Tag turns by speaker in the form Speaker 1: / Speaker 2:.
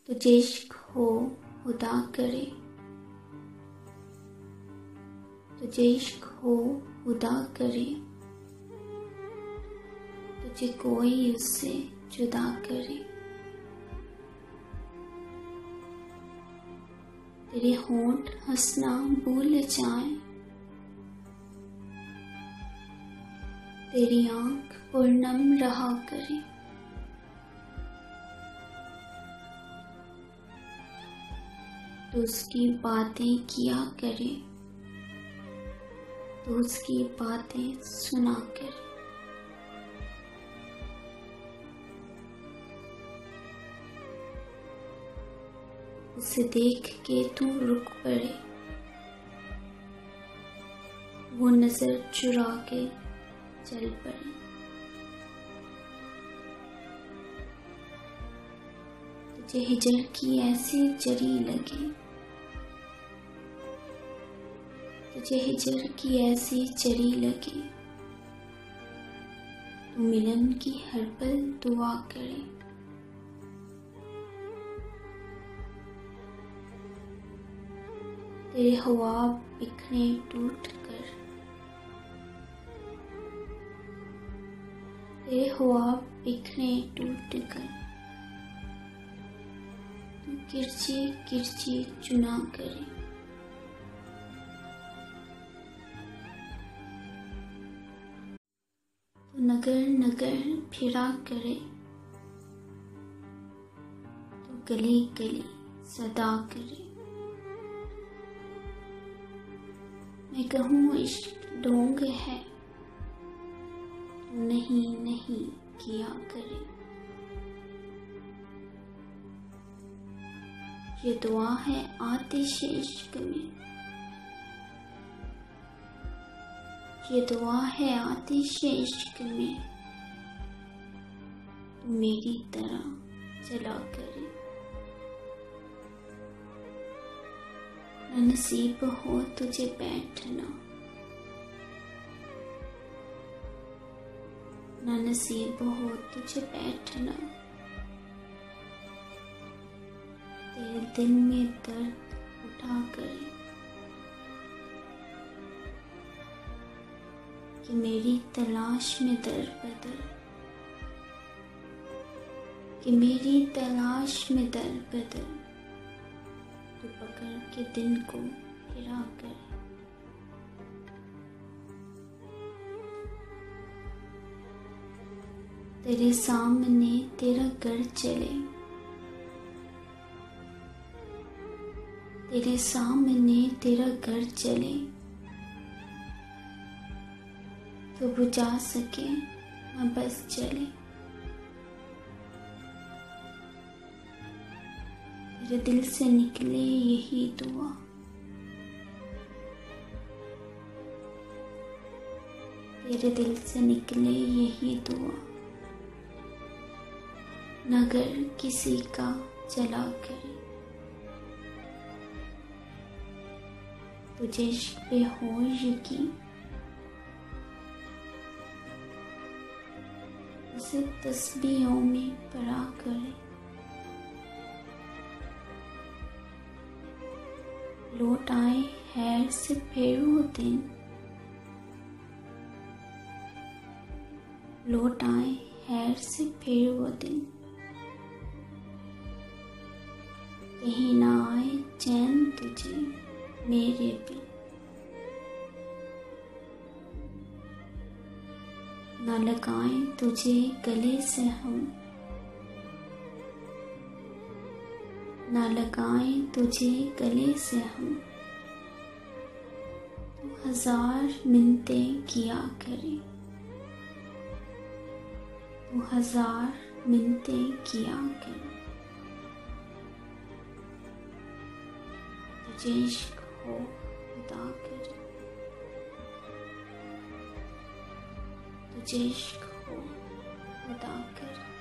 Speaker 1: तुझे इश्क हो खुदा करे, तुझे इश्क हो खुदा करे, तुझे कोई उससे जुदा करे। तेरे होंठ हंसना भूल जाए, तेरी आंख पुरनम रहा करे, तो उसकी बातें किया करे, तो उसकी बातें सुना करे। उसे देख के तू रुक पड़े, वो नजर चुरा के चल पड़े। तुझे हिजर की ऐसी जरी लगे, तुझे हिजर की ऐसी जरी लगे, तू मिलन की हर पल दुआ करे। तेरे ख्वाब बिखरे टूट कर, तेरे ख्वाब बिखरे टूट कर, तू किरची किरची चुना करे। तू नगर नगर फिरा करे, तू गली गली सदा करे। मैं कहूँ इश्क ढोंग है, तू नहीं नहीं किया करे। ये दुआ है आतिश इश्क में, ये दुआ है आतिश इश्क में, तू मेरी तरह चला करे। न नसीब हो तुझे बैठना, न नसीब हो तुझे बैठना, तेरे दिल में दर्द उठा करे, कि मेरी तलाश में दर बदर, कि मेरी तलाश में दर बदर, तू पकड़ के दिन को फिरा करे। तेरे सामने तेरा घर चले, तेरे सामने तेरा घर चले, तो बुझा सके न बस चले। तेरे दिल से निकले यही दुआ, तेरे दिल से निकले यही दुआ, नगर किसी का चला करे। तुझे इश्क पे हो यकीन, उसे तस्बीहों में पढ़ा करे। लौट आए हैर से फिर वो दिन, लौट आए हैर से फिर वो दिन, कहीं ना आए चैन तुझे मेरे बिन। ना लगाएं तुझे गले से हम, ना लगाएं तुझे गले से हम, तू हजार मिन्नतें किया करे, तू हजार मिन्नतें किया करे। तुझे इश्क हो खुदा करे, तुझे इश्क हो खुदा करे।